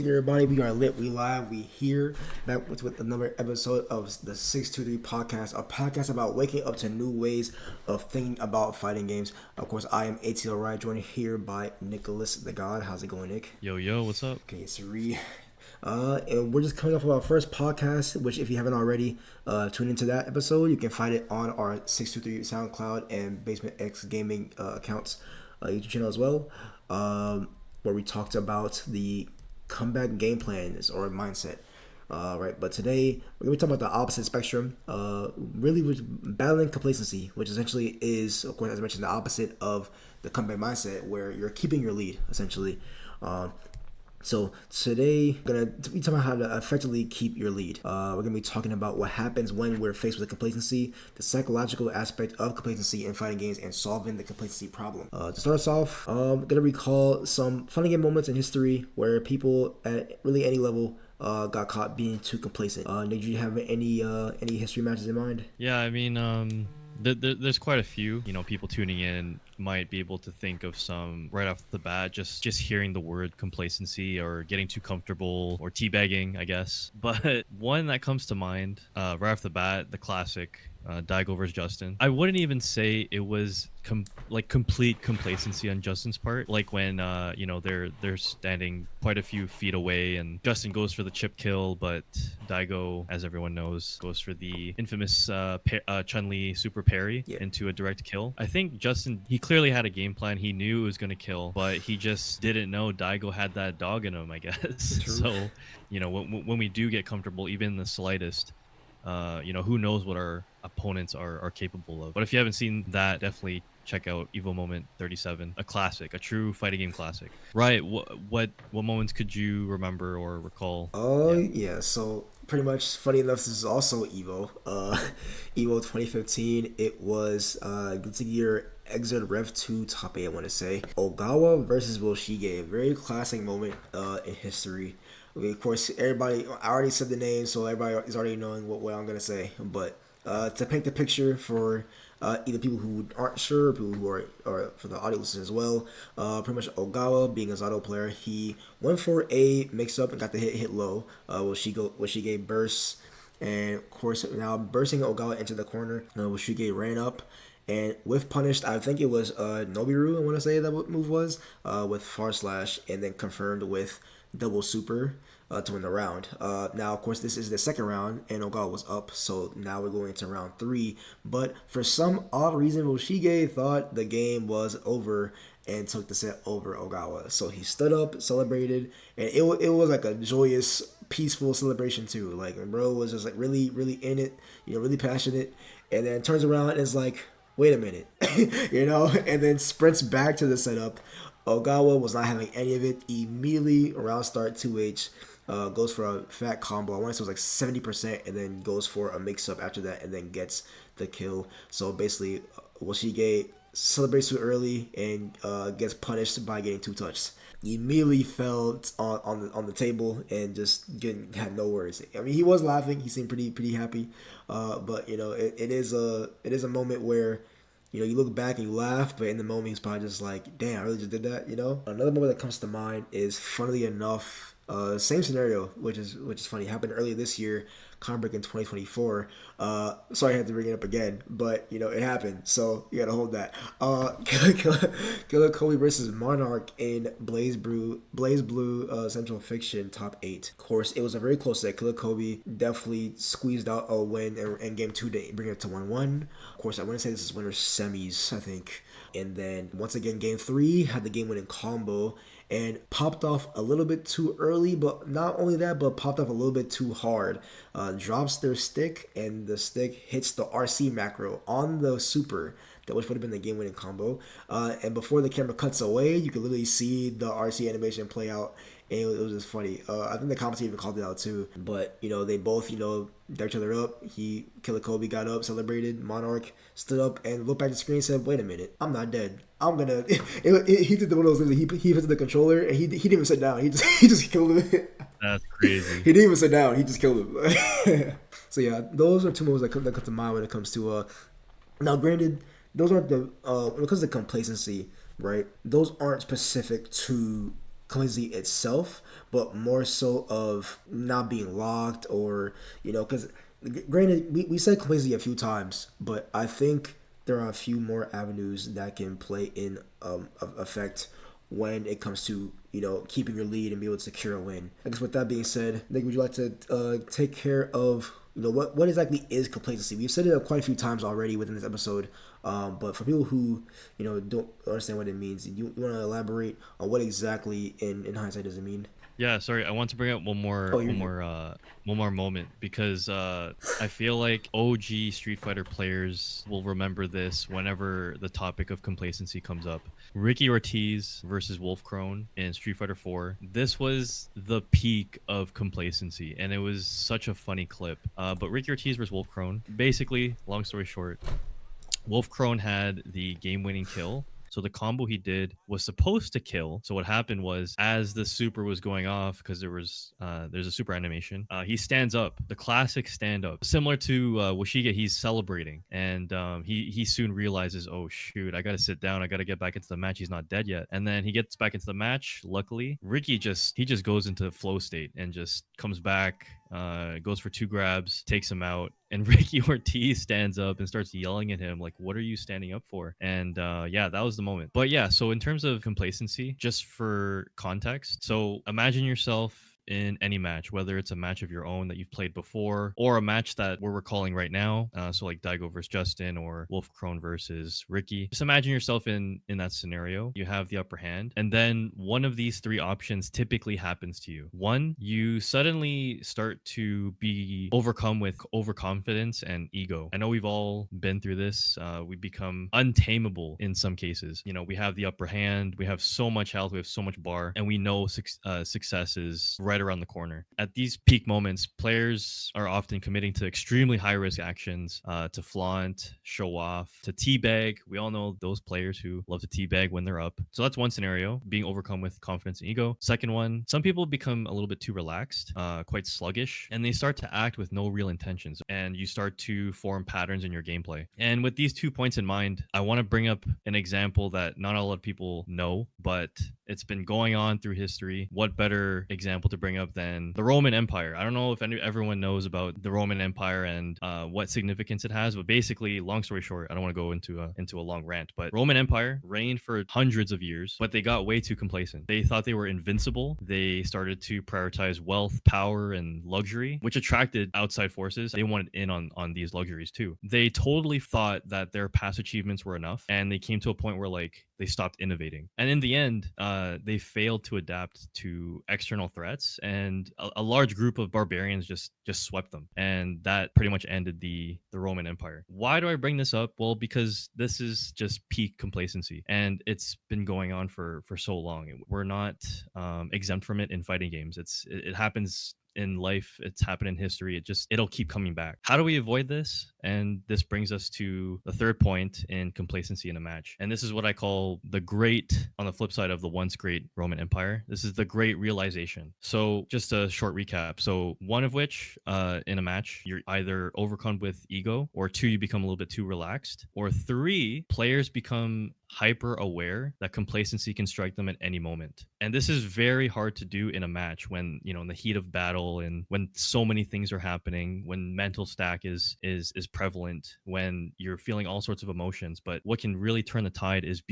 Everybody, we are lit, we live, we here, back with another episode of the 623 podcast, a podcast about waking up to new ways of thinking about fighting games. Of course, I am ATL Riot, joined here by Nicholas the God. How's it going, Nick? Yo, what's up? Okay, Sari. And we're just coming off of our first podcast, which if you haven't already tuned into that episode, you can find it on our 623 SoundCloud and Basement X Gaming accounts YouTube channel as well, where we talked about the comeback game plans or mindset. Right, but today we're going to be talking about the opposite spectrum, really with battling complacency, which essentially is, of course, as I mentioned, the opposite of the comeback mindset, where you're keeping your lead, essentially. So today we're going to be talking about how to effectively keep your lead. We're going to be talking about what happens when we're faced with a complacency, the psychological aspect of complacency in fighting games, and solving the complacency problem. To start us off, I'm going to recall some funny game moments in history where people at really any level got caught being too complacent. Did you have any history matches in mind? Yeah, I mean, there's quite a few. People tuning in might be able to think of some right off the bat, just hearing the word complacency or getting too comfortable or teabagging, I guess. But one that comes to mind right off the bat, the classic Daigo versus Justin. I wouldn't even say it was complete complacency on Justin's part. Like when they're standing quite a few feet away and Justin goes for the chip kill, but Daigo, as everyone knows, goes for the infamous Chun-Li super parry into a direct kill. I think Justin, he clearly had a game plan. He knew it was going to kill, but he just didn't know Daigo had that dog in him, I guess. So, when we do get comfortable, even the slightest, who knows what our opponents are capable of. But if you haven't seen that, definitely check out Evo Moment 37, a classic, a true fighting game classic. Right, what moments could you remember or recall? Yeah, so pretty much funny enough, this is also Evo. Evo 2015, it was Guilty Gear Exit Rev 2 top 8, I want to say. Ogawa versus Woshige, a very classic moment in history. I mean, of course, everybody, I already said the name, so everybody is already knowing what I'm going to say. But to paint the picture for either people who aren't sure, or people who are for the audio listeners as well, pretty much Ogawa, being a Zato player, he went for a mix-up and got the hit low. Woshige bursts, and of course, now bursting Ogawa into the corner, Woshige ran up. And with punished, I think it was Nobiru, I want to say that move was, with far slash, and then confirmed with double super to win the round. Now, of course, this is the second round, and Ogawa was up, so now we're going into round 3. But for some odd reason, Woshige thought the game was over and took the set over Ogawa. So he stood up, celebrated, and it was like a joyous, peaceful celebration too. Like, bro was just like really, really in it, really passionate, and then turns around and is like, wait a minute, and then sprints back to the setup. Ogawa was not having any of it. Immediately around start 2H, goes for a fat combo. I want to say it was like 70%, and then goes for a mix-up after that, and then gets the kill. So basically, Woshige celebrates too early and gets punished by getting 2 touched. He immediately fell on the table and just had no words. I mean, he was laughing. He seemed pretty happy, but it is a moment where you look back and you laugh, but in the moment he's probably just like, damn, I really just did that. Another moment that comes to mind is, funnily enough, same scenario, which is funny. It happened earlier this year, Comeback in 2024. Sorry I had to bring it up again, but it happened, so you gotta hold that. Killer Kobe versus Monarch in Blaze Blue Central Fiction top 8. Of course, it was a very close set. Killer Kobe definitely squeezed out a win in game 2 to bring it to 1-1. Of course, I want to say this is winner's semis, I think. And then once again, game 3 had the game winning combo and popped off a little bit too early, but not only that, but popped off a little bit too hard. Drops their stick, and the stick hits the RC macro on the super, that which would have been the game-winning combo. And before the camera cuts away, you can literally see the RC animation play out, and it was just funny. I think the commentator even called it out too. But they both dared each other up. Killer Kobe got up, celebrated. Monarch stood up and looked back at the screen and said, "Wait a minute, I'm not dead. I'm gonna." He did one of those things. He hit the controller and he didn't even sit down. He just killed him. That's crazy. He didn't even sit down. He just killed him. So yeah, those are 2 moves that come to mind when it comes to now. Granted, those aren't the when it comes to complacency, right? Those aren't specific to complacency itself, but more so of not being locked or, because granted, we said complacency a few times, but I think there are a few more avenues that can play in effect when it comes to keeping your lead and be able to secure a win. I guess with that being said, Nick, would you like to take care of what exactly is complacency? We've said it quite a few times already within this episode, but for people who don't understand what it means, you want to elaborate on what exactly in hindsight does it mean? Yeah, sorry. I want to bring up Oh, one more moment because I feel like OG Street Fighter players will remember this whenever the topic of complacency comes up. Ricky Ortiz versus Wolf Crone in Street Fighter 4. This was the peak of complacency, and it was such a funny clip. But Ricky Ortiz versus Wolf Crone, basically, long story short, Wolf Crone had the game-winning kill. So the combo he did was supposed to kill. So what happened was, as the super was going off, because there's a super animation, he stands up, the classic stand up, similar to Washiga. He's celebrating, and he soon realizes, oh shoot, I gotta sit down, I gotta get back into the match. He's not dead yet, and then he gets back into the match. Luckily, Ricky just goes into flow state and just comes back, goes for 2 grabs, takes him out, and Ricky Ortiz stands up and starts yelling at him like, what are you standing up for? And yeah, that was the moment. But yeah, so in terms of complacency, just for context, so imagine yourself in any match, whether it's a match of your own that you've played before or a match that we're recalling right now, so like Daigo versus Justin or Wolf Crone versus Ricky. Just imagine yourself in that scenario. You have the upper hand, and then one of these 3 options typically happens to you. One, you suddenly start to be overcome with overconfidence and ego. I know we've all been through this. We become untamable in some cases. We have the upper hand, we have so much health, we have so much bar, and we know success is right around the corner. At these peak moments, players are often committing to extremely high risk actions, to flaunt, show off, to teabag. We all know those players who love to teabag when they're up. So that's one scenario, being overcome with confidence and ego. Second one, some people become a little bit too relaxed, quite sluggish, and they start to act with no real intentions, and you start to form patterns in your gameplay. And with these 2 points in mind, I want to bring up an example that not a lot of people know, but it's been going on through history. What better example to bring up than the Roman Empire? I don't know if everyone knows about the Roman Empire and what significance it has, but basically, long story short, I don't want to go into a long rant, but Roman Empire reigned for hundreds of years, but they got way too complacent. They thought they were invincible. They started to prioritize wealth, power, and luxury, which attracted outside forces. They wanted in on these luxuries too. They totally thought that their past achievements were enough, and they came to a point where like they stopped innovating. And in the end, they failed to adapt to external threats, and a large group of barbarians just swept them, and that pretty much ended the Roman Empire. Why do I bring this up? Well, because this is just peak complacency, and it's been going on for so long. We're not exempt from it in fighting games. It happens in life, it's happened in history. It'll keep coming back. How do we avoid this? And this brings us to the third point in complacency in a match, and this is what I call the great, on the flip side of the once great Roman Empire, this is the great realization. So just a short recap. So one of which, in a match, you're either overcome with ego, or 2, you become a little bit too relaxed, or 3, players become hyper aware that complacency can strike them at any moment. And this is very hard to do in a match when, in the heat of battle, and when so many things are happening, when mental stack is prevalent, when you're feeling all sorts of emotions. But what can really turn the tide is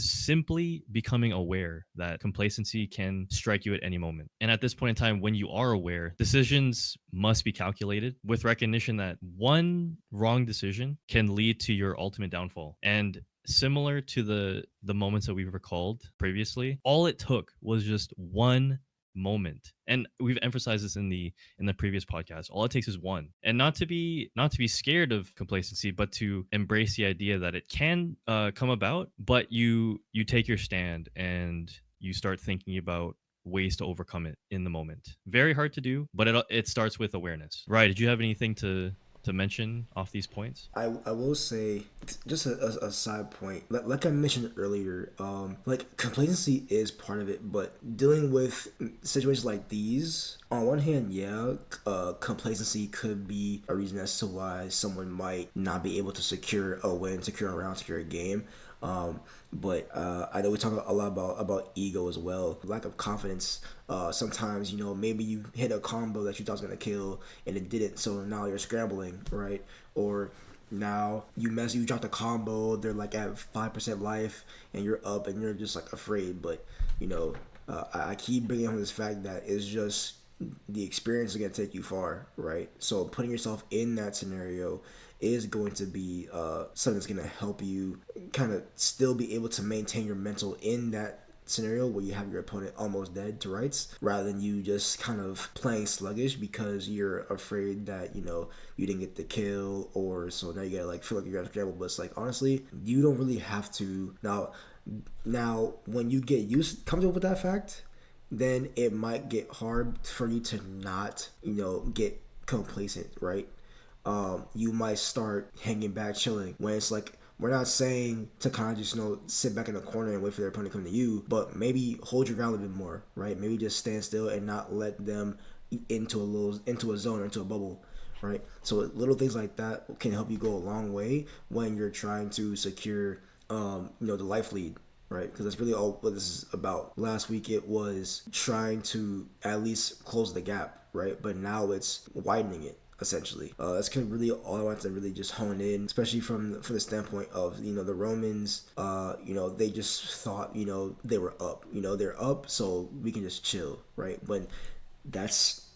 simply becoming aware that complacency can strike you at any moment. And at this point in time, when you are aware, decisions must be calculated with recognition that one wrong decision can lead to your ultimate downfall. And similar to the moments that we've recalled previously, all it took was just one moment, and we've emphasized this in the previous podcast. All it takes is one, and not to be scared of complacency, but to embrace the idea that it can come about, but you take your stand and you start thinking about ways to overcome it in the moment. Very hard to do, but it starts with awareness. Right, did you have anything to mention off these points? I will say, just a side point, like I mentioned earlier, like complacency is part of it, but dealing with situations like these, on one hand, yeah, complacency could be a reason as to why someone might not be able to secure a win, secure a round, secure a game. But I know we talk a lot about ego as well, lack of confidence. Sometimes maybe you hit a combo that you thought was gonna kill and it didn't, so now you're scrambling, right? Or now you drop the combo, they're like at 5% life, and you're up and you're just like afraid. But I keep bringing home this fact that it's just the experience is going to take you far, right? So putting yourself in that scenario is going to be something that's going to help you kind of still be able to maintain your mental in that scenario where you have your opponent almost dead to rights, rather than you just kind of playing sluggish because you're afraid that you didn't get the kill, or so now you gotta like feel like you're gonna scramble. But it's like, honestly, you don't really have to. Now when you get used comes up with that fact, then it might get hard for you to not get complacent, right? You might start hanging back, chilling. When it's like, we're not saying to kind of just sit back in the corner and wait for their opponent to come to you, but maybe hold your ground a little bit more, right? Maybe just stand still and not let them into a zone or into a bubble, right? So little things like that can help you go a long way when you're trying to secure the life lead, right? Because that's really all what this is about. Last week it was trying to at least close the gap, right? But now it's widening it essentially. That's kind of really all I want to really just hone in, especially from the standpoint of the Romans. They just thought they were up. They're up, so we can just chill, right? But that's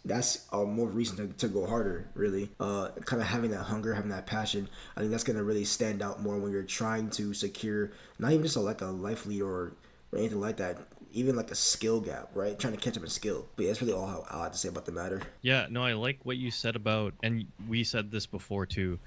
more reason to go harder, really. Kind of having that hunger, having that passion. I think that's gonna really stand out more when you're trying to secure not even just like a life lead or anything like that, even like a skill gap, right? Trying to catch up in skill. But yeah, that's really all I have to say about the matter. Yeah, no, I like what you said about, and we said this before too.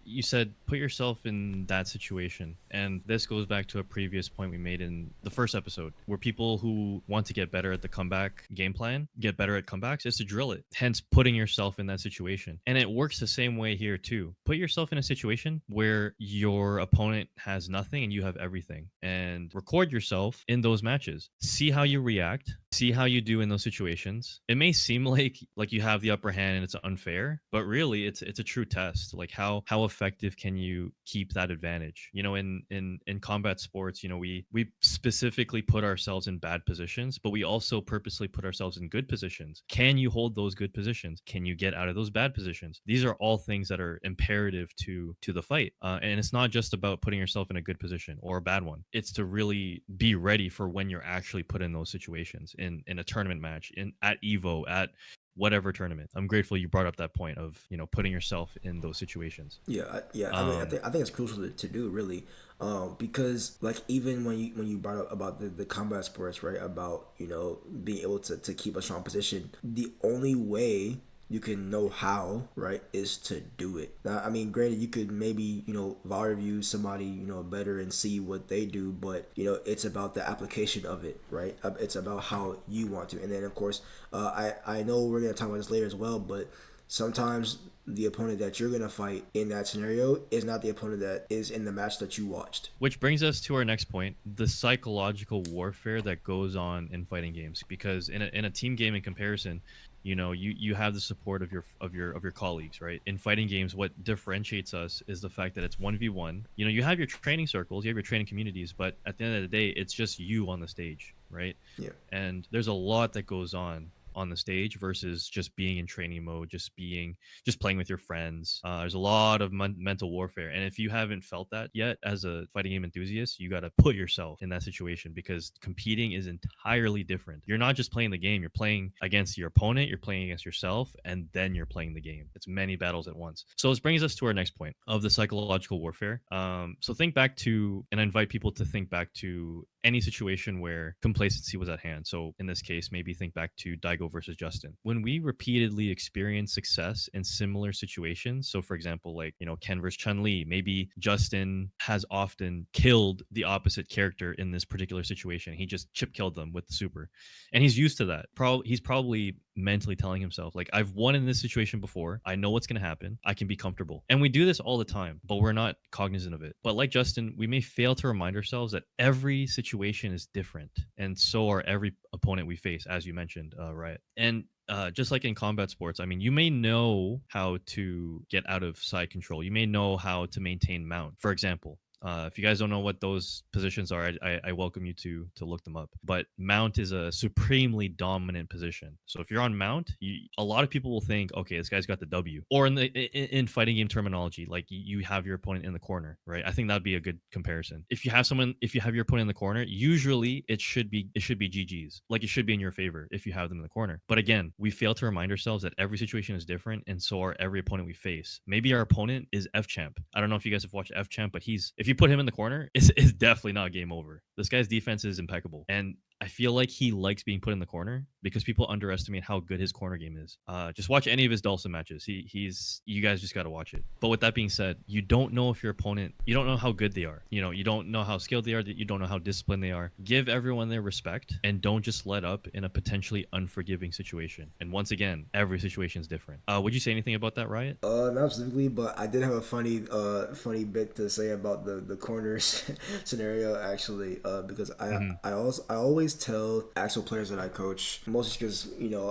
You said put yourself in that situation, and this goes back to a previous point we made in the first episode, where people who want to get better at the comeback game plan, get better at comebacks, is to drill it. Hence, putting yourself in that situation, and it works the same way here too. Put yourself in a situation where your opponent has nothing and you have everything, and record yourself in those matches. See how you react. See how you do in those situations. It may seem like you have the upper hand and it's unfair, but really it's a true test. Like how effective can you keep that advantage? In combat sports, we specifically put ourselves in bad positions, but we also purposely put ourselves in good positions. Can you hold those good positions? Can you get out of those bad positions? These are all things that are imperative to the fight. And it's not just about putting yourself in a good position or a bad one. It's to really be ready for when you're actually put in those situations in a tournament match, in at Evo, at whatever tournament. I'm grateful you brought up that point of putting yourself in those situations. Yeah. I mean, I think it's crucial to do, really, because like even when you brought up about the combat sports, right? About being able to keep a strong position. The only way you can know how, right, is to do it. Now, I mean, granted, you could maybe VAR review somebody better and see what they do, but it's about the application of it, right? It's about how you want to. And then of course, I know we're gonna talk about this later as well, but sometimes the opponent that you're going to fight in that scenario is not the opponent that is in the match that you watched. Which brings us to our next point, the psychological warfare that goes on in fighting games. Because in a team game in comparison, you have the support of your colleagues, right? In fighting games, what differentiates us is the fact that it's 1v1. You have your training circles, you have your training communities, but at the end of the day, it's just you on the stage, right? Yeah. And there's a lot that goes on the stage versus just being in training mode, just playing with your friends. There's a lot of mental warfare, and if you haven't felt that yet as a fighting game enthusiast, you got to put yourself in that situation, because competing is entirely different. You're not just playing the game, you're playing against your opponent, you're playing against yourself, and then you're playing the game. It's many battles at once. So this brings us to our next point of the psychological warfare. So think back to, and I invite people to think back to any situation where complacency was at hand. So in this case, maybe think back to Daigo versus Justin. When we repeatedly experience success in similar situations, so for example, like, Ken versus Chun-Li, maybe Justin has often killed the opposite character in this particular situation. He just chip killed them with the super. And he's used to that. He's probably mentally telling himself, like, I've won in this situation before. I know what's going to happen. I can be comfortable. And we do this all the time, but we're not cognizant of it. But like Justin, we may fail to remind ourselves that every situation is different. And so are every opponent we face, as you mentioned, Riot. And just like in combat sports, I mean, you may know how to get out of side control. You may know how to maintain mount. For example, If you guys don't know what those positions are, I welcome you to look them up. But mount is a supremely dominant position. So if you're on mount, a lot of people will think, okay, this guy's got the W. Or in fighting game terminology, like you have your opponent in the corner, right? I think that'd be a good comparison. If you have your opponent in the corner, usually it should be GG's. Like it should be in your favor if you have them in the corner. But again, we fail to remind ourselves that every situation is different, and so are every opponent we face. Maybe our opponent is F Champ. I don't know if you guys have watched F Champ, but if you put him in the corner, it's definitely not game over. This guy's defense is impeccable, and I feel like he likes being put in the corner because people underestimate how good his corner game is. Just watch any of his Dulcin matches. You guys just got to watch it. But with that being said, you don't know if your opponent, you don't know how good they are. You don't know how skilled they are. You don't know how disciplined they are. Give everyone their respect and don't just let up in a potentially unforgiving situation. And once again, every situation is different. Would you say anything about that, Riot? Not specifically, but I did have a funny bit to say about the corners scenario actually, because I always tell actual players that I coach, mostly because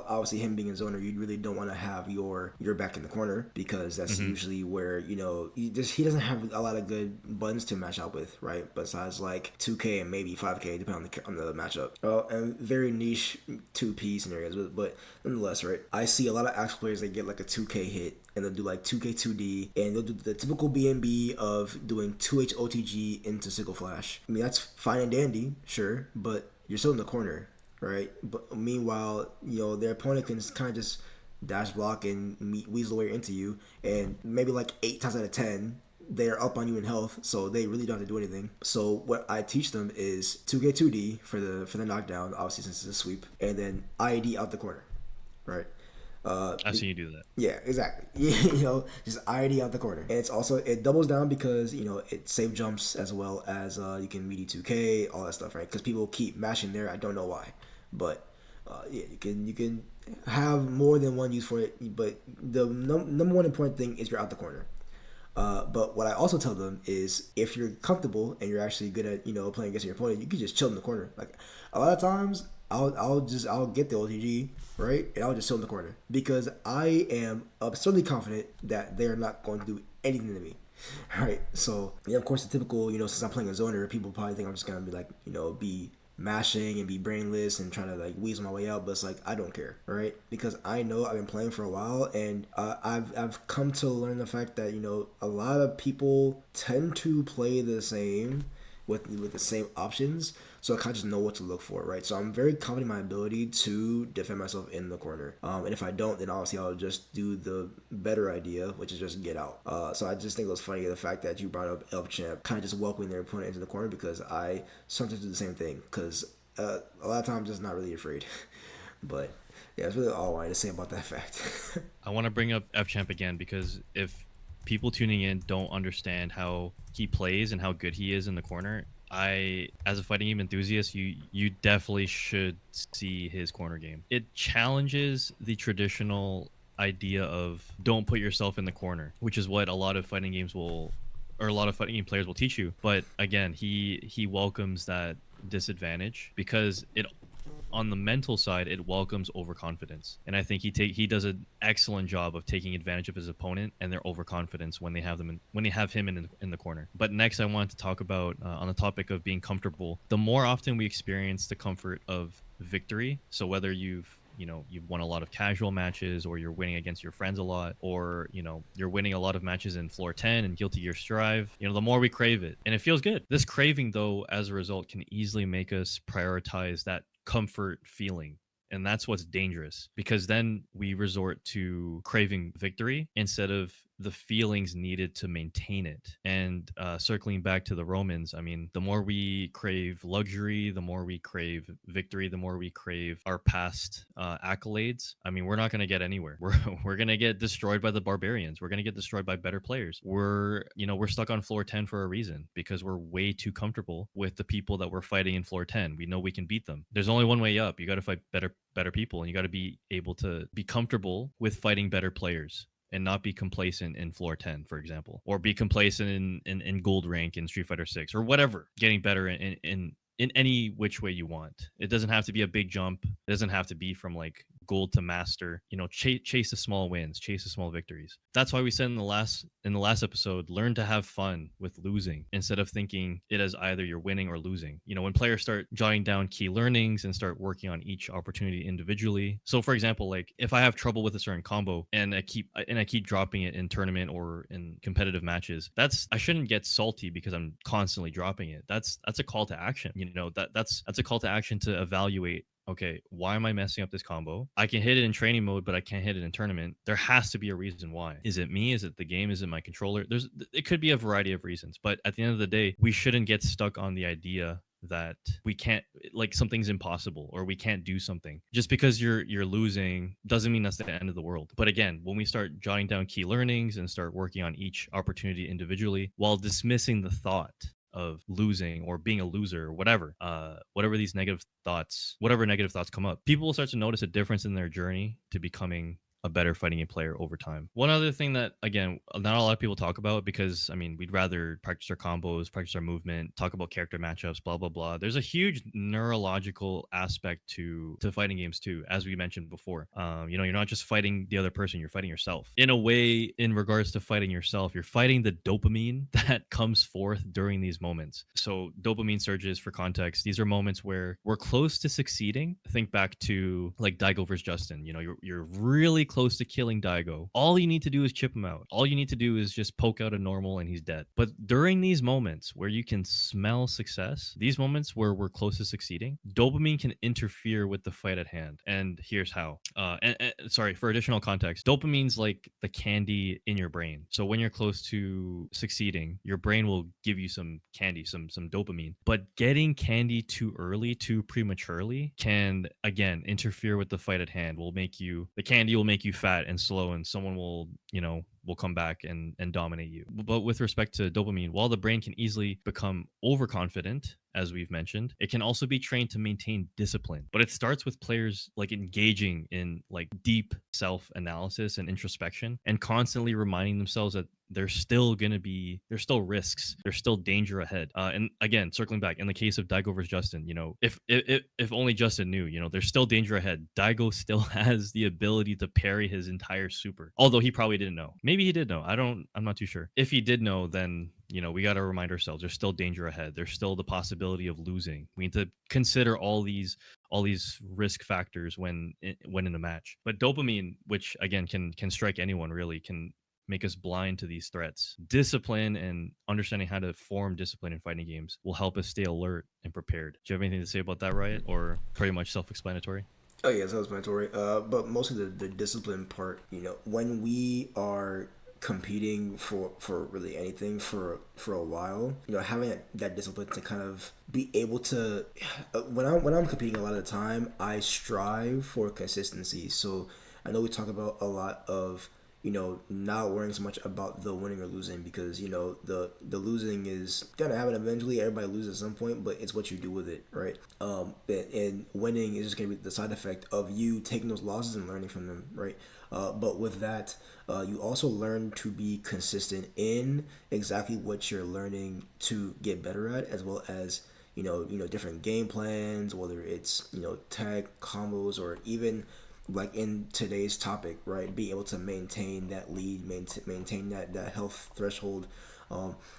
obviously him being a zoner, you really don't want to have your back in the corner because that's usually where he doesn't have a lot of good buttons to match out with, right? Besides like 2K and maybe 5K depending on the matchup. And very niche 2P scenarios, but nonetheless, right? I see a lot of actual players that get like a 2K hit and they'll do like 2K 2D and they'll do the typical BNB of doing 2H OTG into Sickle Flash. I mean, that's fine and dandy, sure, but you're still in the corner, right? But meanwhile, their opponent can kind of just dash block and weasel way into you, and maybe like 8 times out of 10 they're up on you in health, so they really don't have to do anything. So what I teach them is 2K 2D for the knockdown, obviously since it's a sweep, and then IED out the corner, right? I've seen you do that. Yeah, exactly. Just IED out the corner. And it doubles down because, it save jumps as well as you can melee 2K, all that stuff, right? Because people keep mashing there. I don't know why. But, yeah, you can have more than one use for it. But the number one important thing is you're out the corner. But what I also tell them is if you're comfortable and you're actually good at, playing against your opponent, you can just chill in the corner. Like, a lot of times, I'll get the OTG, right? And I'll just chill in the corner because I am absurdly confident that they're not going to do anything to me. Right. So, of course, the typical, since I'm playing a zoner, people probably think I'm just going to be like, be mashing and be brainless and trying to like weasel my way out, but it's like I don't care, right? Because I know I've been playing for a while, and I've come to learn the fact that a lot of people tend to play the same with the same options, so I kind of just know what to look for, right? So I'm very confident in my ability to defend myself in the corner, and if I don't, then obviously I'll just do the better idea, which is just get out. So I just think it was funny the fact that you brought up Elf Champ kind of just welcoming their opponent into the corner, because I sometimes do the same thing, because a lot of times I'm just not really afraid. But yeah, that's really all I wanted to say about that fact. I want to bring up F Champ again because if people tuning in don't understand how he plays and how good he is in the corner, as a fighting game enthusiast, you definitely should see his corner game. It challenges the traditional idea of don't put yourself in the corner, which is what a lot of fighting games or a lot of fighting game players will teach you. But again, he welcomes that disadvantage because it, on the mental side, it welcomes overconfidence, and I think he does an excellent job of taking advantage of his opponent and their overconfidence when they have him in the corner. But next, I want to talk about on the topic of being comfortable. The more often we experience the comfort of victory, so whether you've won a lot of casual matches, or you're winning against your friends a lot, or you're winning a lot of matches in floor 10 and Guilty Gear Strive, the more we crave it, and it feels good. This craving, though, as a result, can easily make us prioritize that comfort feeling, and that's what's dangerous, because then we resort to craving victory instead of the feelings needed to maintain it. And circling back to the Romans, I mean, the more we crave luxury, the more we crave victory, the more we crave our past accolades, I mean, we're not going to get anywhere. We're going to get destroyed by the barbarians. We're going to get destroyed by better players. We're stuck on floor 10 for a reason, because we're way too comfortable with the people that we're fighting in floor 10. We know we can beat them. There's only one way up. You got to fight better people, and you got to be able to be comfortable with fighting better players and not be complacent in floor 10, for example, or be complacent in gold rank in Street Fighter 6 or whatever, getting better in any which way you want. It doesn't have to be a big jump. It doesn't have to be from like goal to master. Chase the small wins, chase the small victories. That's why we said in the last episode, learn to have fun with losing instead of thinking it as either you're winning or losing. When players start jotting down key learnings and start working on each opportunity individually. So for example, like if I have trouble with a certain combo and I keep dropping it in tournament or in competitive matches, I shouldn't get salty because I'm constantly dropping it. That's a call to action. That's a call to action to evaluate, okay, why am I messing up this combo? I can hit it in training mode, but I can't hit it in tournament. There has to be a reason why. Is it me? Is it the game? Is it my controller? It could be a variety of reasons, but at the end of the day, we shouldn't get stuck on the idea that we can't, like, something's impossible or we can't do something. Just because you're losing doesn't mean that's the end of the world. But again, when we start jotting down key learnings and start working on each opportunity individually while dismissing the thought of losing or being a loser or whatever negative thoughts come up, people will start to notice a difference in their journey to becoming a better fighting game player over time. One other thing that, again, not a lot of people talk about, because we'd rather practice our combos, practice our movement, talk about character matchups, blah blah blah. There's a huge neurological aspect to fighting games too, as we mentioned before. You're not just fighting the other person, you're fighting yourself. In a way, in regards to fighting yourself, you're fighting the dopamine that comes forth during these moments. So dopamine surges, for context, these are moments where we're close to succeeding. Think back to like Daigo versus Justin. You're really close to killing Daigo. All you need to do is chip him out. All you need to do is just poke out a normal and he's dead. But during these moments where you can smell success, these moments where we're close to succeeding, dopamine can interfere with the fight at hand. And here's how. Sorry, for additional context, dopamine's like the candy in your brain. So when you're close to succeeding, your brain will give you some candy, some dopamine. But getting candy too early, too prematurely, can again interfere with the fight at hand. The candy will make you fat and slow, and someone will come back and dominate you. But with respect to dopamine, while the brain can easily become overconfident, as we've mentioned, it can also be trained to maintain discipline. But it starts with players like engaging in like deep self-analysis and introspection and constantly reminding themselves that there's still risks, there's still danger ahead. And again, circling back, in the case of Daigo versus Justin, if only Justin knew, there's still danger ahead. Daigo still has the ability to parry his entire super, although he probably didn't know. Maybe he did know. I'm not too sure. If he did know, then we got to remind ourselves there's still danger ahead. There's still the possibility of losing. We need to consider all these risk factors when in a match. But dopamine, which again can strike anyone really, can make us blind to these threats. Discipline and understanding how to form discipline in fighting games will help us stay alert and prepared. Do you have anything to say about that, Riot, or pretty much self-explanatory? Oh yeah, self-explanatory. But mostly the discipline part. When we are competing for really anything for a while, having that discipline to kind of be able to, when I'm competing, a lot of the time I strive for consistency. So I know we talk about a lot of not worrying so much about the winning or losing, because the losing is gonna happen eventually. Everybody loses at some point, but it's what you do with it, right? And winning is just gonna be the side effect of you taking those losses and learning from them, right? But with that, you also learn to be consistent in exactly what you're learning to get better at, as well as different game plans, whether it's tag combos, or even like in today's topic, right, be able to maintain that lead, maintain that health threshold.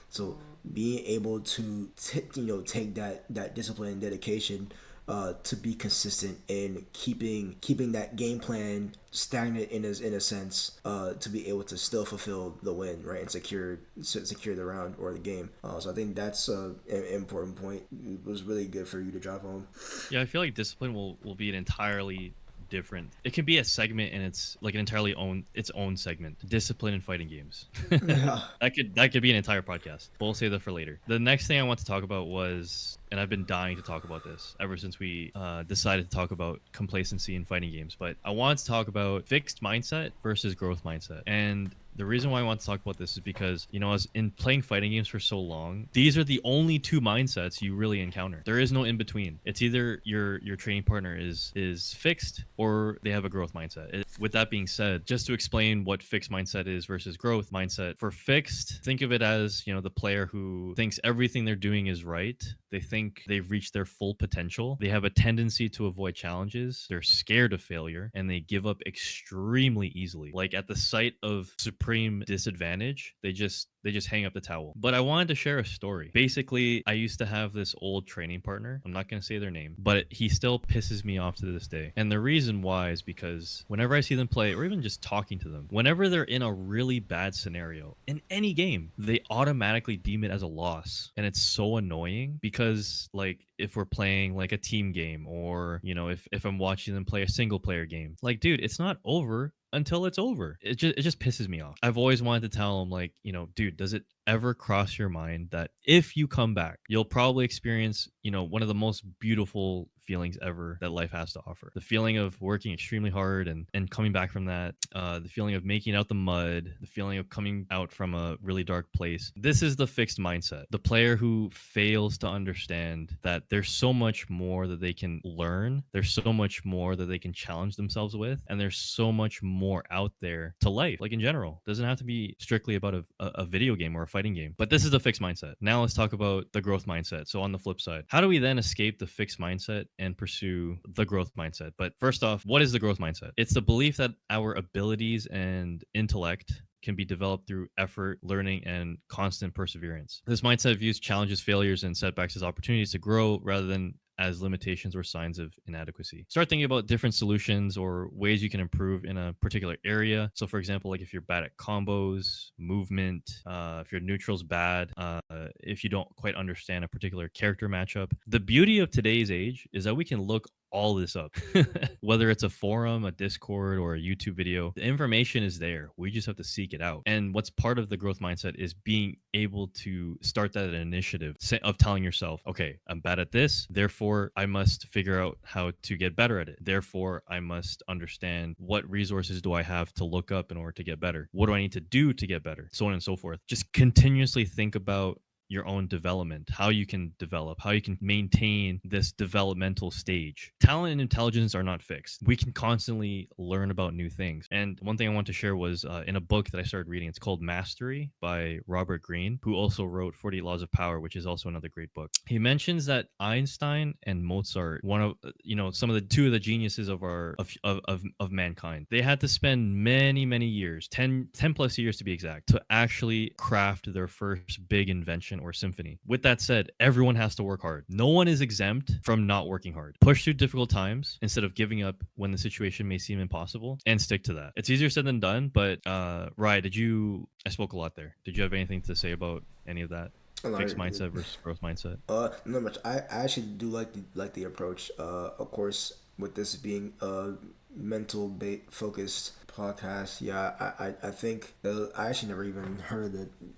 So being able to take that discipline and dedication to be consistent in keeping that game plan stagnant in a sense, to be able to still fulfill the win, right, and secure the round or the game. So I think that's an important point. It was really good for you to drive home. Yeah, I feel like discipline will be an entirely different. It can be a segment, and it's like its own segment. Discipline in fighting games. Yeah. That could be an entire podcast. But we'll save that for later. The next thing I want to talk about was, and I've been dying to talk about this ever since we decided to talk about complacency in fighting games. But I want to talk about fixed mindset versus growth mindset. And The reason why I want to talk about this is because, you know, as in playing fighting games for so long, these are the only two mindsets you really encounter. There is no in between. It's either your training partner is fixed or they have a growth mindset. With that being said, just to explain what fixed mindset is versus growth mindset. For fixed, think of it as, you know, the player who thinks everything they're doing is right. They think they've reached their full potential. They have a tendency to avoid challenges. They're scared of failure and they give up extremely easily. Like at the sight of supreme disadvantage, they just hang up the towel. But I wanted to share a story. Basically, I used to have this old training partner. I'm not going to say their name, but he still pisses me off to this day. And the reason why is because whenever I see them play, or even just talking to them, whenever they're in a really bad scenario in any game, they automatically deem it as a loss. And it's so annoying because, like, if we're playing like a team game, or, you know, if I'm watching them play a single player game, like, dude, it's not over until it's over. It just pisses me off. I've always wanted to tell him, like, you know, dude, does it ever cross your mind that if you come back, you'll probably experience, you know, one of the most beautiful feelings ever that life has to offer? The feeling of working extremely hard and coming back from that, the feeling of making out the mud, the feeling of coming out from a really dark place. This is the fixed mindset. The player who fails to understand that there's so much more that they can learn, there's so much more that they can challenge themselves with, and there's so much more out there to life, like in general. It doesn't have to be strictly about a video game or a fighting game. But this is the fixed mindset. Now let's talk about the growth mindset. So on the flip side, how do we then escape the fixed mindset and pursue the growth mindset? But first off, what is the growth mindset? It's the belief that our abilities and intellect can be developed through effort, learning, and constant perseverance. This mindset views challenges, failures, and setbacks as opportunities to grow rather than as limitations or signs of inadequacy. Start thinking about different solutions or ways you can improve in a particular area. So, for example, like if you're bad at combos, movement, if your neutral's bad, if you don't quite understand a particular character matchup. The beauty of today's age is that we can look all this up. Whether it's a forum, a Discord, or a YouTube video, the information is there. We just have to seek it out. And what's part of the growth mindset is being able to start that initiative of telling yourself, okay, I'm bad at this, therefore I must figure out how to get better at it. Therefore, I must understand what resources do I have to look up in order to get better? What do I need to do to get better? So on and so forth. Just continuously think about your own development, how you can develop, how you can maintain this developmental stage. Talent and intelligence are not fixed. We can constantly learn about new things. And one thing I want to share was in a book that I started reading. It's called Mastery by Robert Greene, who also wrote 48 Laws of Power, which is also another great book. He mentions that Einstein and Mozart, one of, you know, some of the two of the geniuses of our of mankind, they had to spend many years, 10 plus years to be exact, to actually craft their first big invention or symphony. With that said, everyone has to work hard. No one is exempt from not working hard. Push through difficult times instead of giving up when the situation may seem impossible, and stick to that. It's easier said than done, but Ryan, I spoke a lot there. Did you have anything to say about any of that? Fixed mindset versus growth mindset? Not much. I actually do like the approach. Of course, with this being a focused podcast, yeah, I think I actually never even heard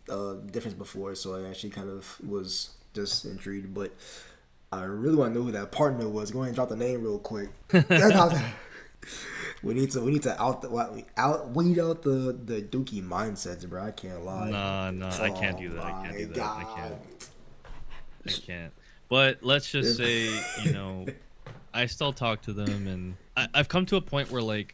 the difference before, so I actually kind of was just intrigued. But I really want to know who that partner was. Go ahead and drop the name real quick. We need to weed out the dookie mindsets, bro. I can't lie. No, I can't do that. I can't do that. God. I can't. But let's just say, you know, I still talk to them, and I've come to a point where,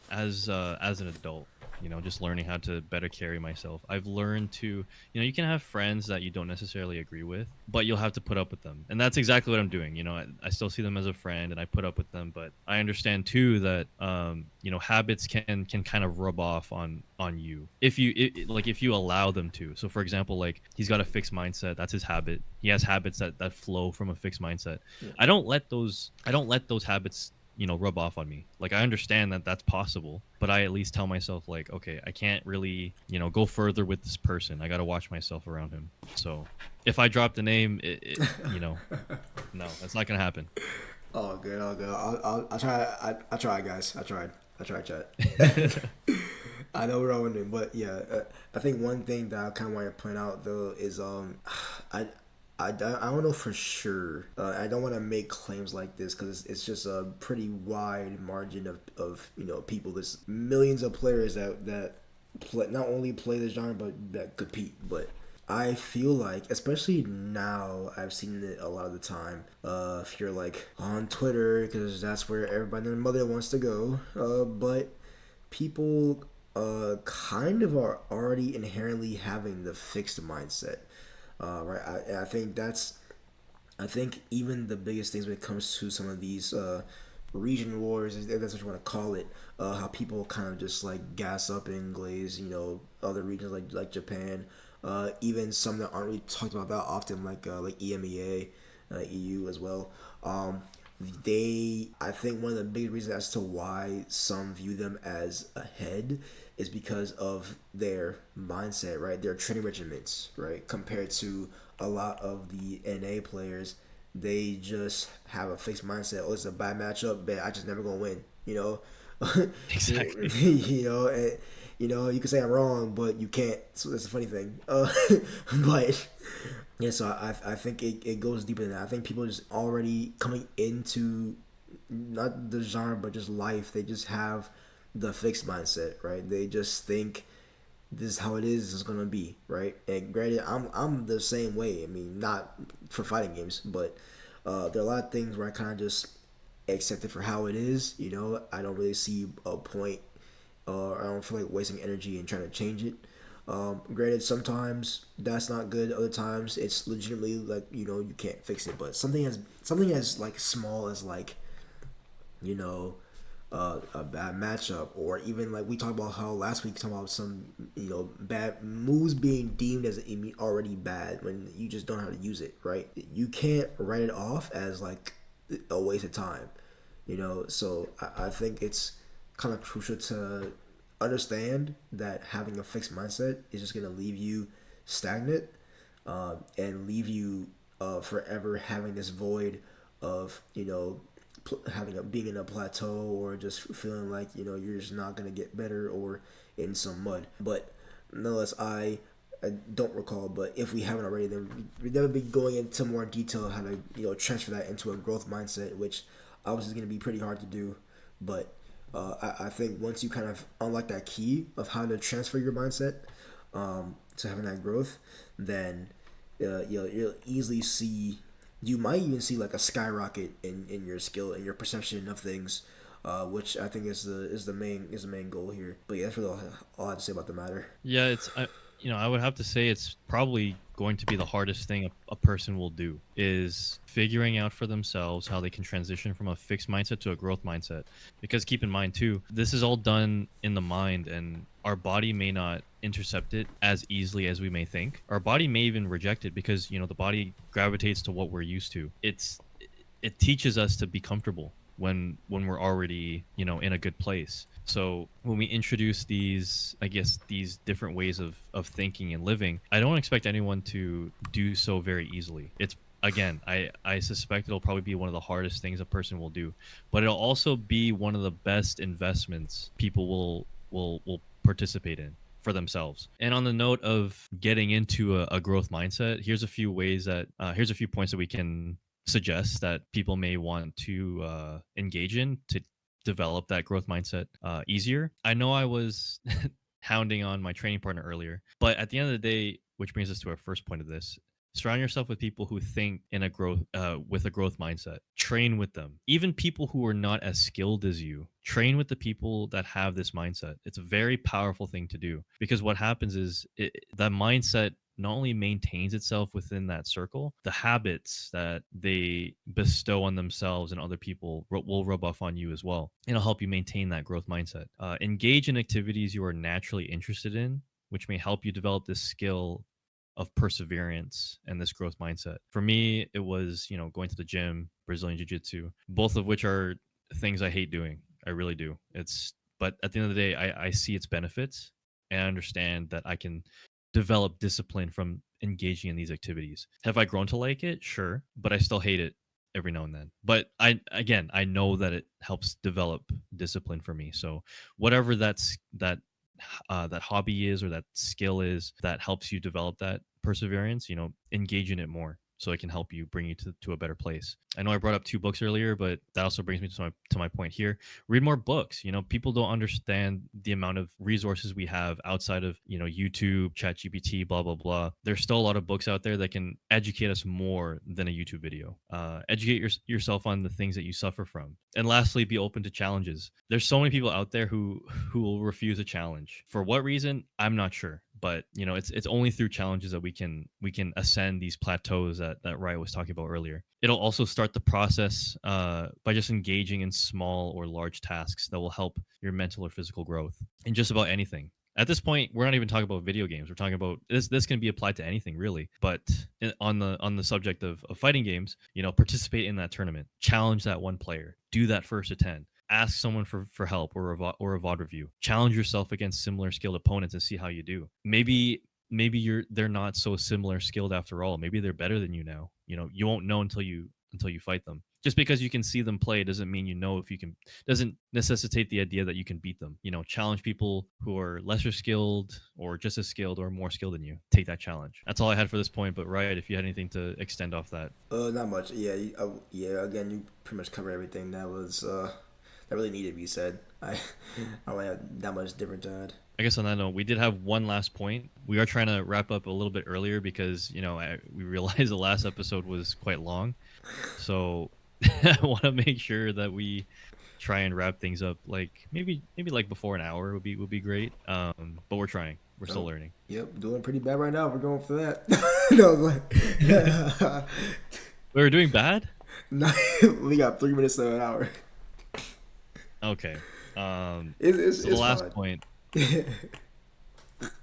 as an adult, you know, just learning how to better carry myself. I've learned to, you know, you can have friends that you don't necessarily agree with, but you'll have to put up with them. And that's exactly what I'm doing. You know, I still see them as a friend and I put up with them, but I understand too that, you know, habits can kind of rub off on you if you allow them to. So for example, like he's got a fixed mindset. That's his habit. He has habits that flow from a fixed mindset. Yeah. I don't let those habits, you know, rub off on me. Like I understand that that's possible, but I at least tell myself, like, okay, I can't really, you know, go further with this person. I got to watch myself around him. So if I drop the name, you know, no, that's not gonna happen. Oh, good. I'll try. I tried, guys. I tried, chat. I know we're all wondering, but yeah, I think one thing that I kind of want to point out though is I don't know for sure. I don't want to make claims like this because it's just a pretty wide margin of you know people. There's millions of players that not only play the genre but compete. But I feel like, especially now, I've seen it a lot of the time. If you're like on Twitter, because that's where everybody and their mother wants to go. But people kind of are already inherently having the fixed mindset. Right. I think that's I think even the biggest things when it comes to some of these region wars, if that's what you want to call it, how people kind of just like gas up and glaze, other regions like Japan, even some that aren't really talked about that often, like EMEA, EU as well. I think one of the big reasons as to why some view them as ahead is because of their mindset, right? Their training regiments, right? Compared to a lot of the NA players, they just have a fixed mindset. Oh, it's a bad matchup, but I just never gonna win. Exactly. You can say I'm wrong, but you can't. So that's a funny thing. But yeah, so I think it goes deeper than that. I think people just already coming into not the genre but just life. They just have the fixed mindset, right? They just think this is how it is. This is gonna be, right? And granted, I'm the same way. I mean, not for fighting games, but there are a lot of things where I kind of just accept it for how it is. I don't really see a point, or I don't feel like wasting energy and trying to change it. Granted, sometimes that's not good. Other times, it's legitimately like you can't fix it. But something as like small as like you know a bad matchup, or even like we talked about how last week talking about some bad moves being deemed as already bad when you just don't know how to use it. Right? You can't write it off as like a waste of time. So I think it's kind of crucial to understand that having a fixed mindset is just going to leave you stagnant, and leave you forever having this void of being in a plateau, or just feeling like you're just not going to get better, or in some mud. But nonetheless, I don't recall, but if we haven't already, then we've never be going into more detail how to transfer that into a growth mindset, which obviously is going to be pretty hard to do. But I think once you kind of unlock that key of how to transfer your mindset to having that growth, then you'll easily see. You might even see like a skyrocket in your skill and your perception of things, which I think is the main goal here. But yeah, that's really all I have to say about the matter. Yeah, I would have to say it's probably going to be the hardest thing a person will do is figuring out for themselves how they can transition from a fixed mindset to a growth mindset. Because keep in mind too, this is all done in the mind, and our body may not intercept it as easily as we may think. Our body may even reject it because, the body gravitates to what we're used to. It teaches us to be comfortable when we're already in a good place. So when we introduce these, I guess, these different ways of thinking and living, I don't expect anyone to do so very easily. It's again, I suspect it'll probably be one of the hardest things a person will do, but it'll also be one of the best investments people will participate in for themselves. And on the note of getting into a growth mindset, here's a few points that we can suggest that people may want to engage in to develop that growth mindset easier. I know I was hounding on my training partner earlier, but at the end of the day, which brings us to our first point of this, surround yourself with people who think in a growth with a growth mindset. Train with them. Even people who are not as skilled as you, train with the people that have this mindset. It's a very powerful thing to do, because what happens is that mindset not only maintains itself within that circle, the habits that they bestow on themselves and other people will rub off on you as well. And it'll help you maintain that growth mindset. Engage in activities you are naturally interested in, which may help you develop this skill of perseverance and this growth mindset. For me, it was, going to the gym, Brazilian Jiu Jitsu, both of which are things I hate doing. I really do. But at the end of the day, I see its benefits, and I understand that I can develop discipline from engaging in these activities. Have I grown to like it? Sure, but I still hate it every now and then. But I know that it helps develop discipline for me. So whatever that hobby is, or that skill is that helps you develop that perseverance, engage in it more. so it can help you bring you to a better place. I know I brought up 2 books earlier, but that also brings me to my point here. Read more books. People don't understand the amount of resources we have outside of, YouTube, ChatGPT, blah blah blah. There's still a lot of books out there that can educate us more than a YouTube video. Educate yourself on the things that you suffer from. And lastly, be open to challenges. There's so many people out there who will refuse a challenge. For what reason? I'm not sure. But it's only through challenges that we can ascend these plateaus that Riot was talking about earlier. It'll also start the process by just engaging in small or large tasks that will help your mental or physical growth in just about anything. At this point, we're not even talking about video games. We're talking about this can be applied to anything really. But on the subject of fighting games, participate in that tournament, challenge that one player, do that first to 10. Ask someone for help or a VOD review. Challenge yourself against similar skilled opponents and see how you do. Maybe they're not so similar skilled after all. Maybe they're better than you now. You won't know until you fight them. Just because you can see them play doesn't mean if you can. Doesn't necessitate the idea that you can beat them. Challenge people who are lesser skilled or just as skilled or more skilled than you. Take that challenge. That's all I had for this point. But Riot, if you had anything to extend off that. Not much. Yeah, yeah. Again, you pretty much covered everything that was that really needed to be said. I don't really have that much different to add. I guess on that note, we did have one last point. We are trying to wrap up a little bit earlier because we realized the last episode was quite long, so I want to make sure that we try and wrap things up like maybe like before an hour would be great. But we're trying. We're still learning. Yep, doing pretty bad right now. We're going for that. No, like, We're doing bad. no, we got 3 minutes to an hour. Okay. It's So the last fine. point.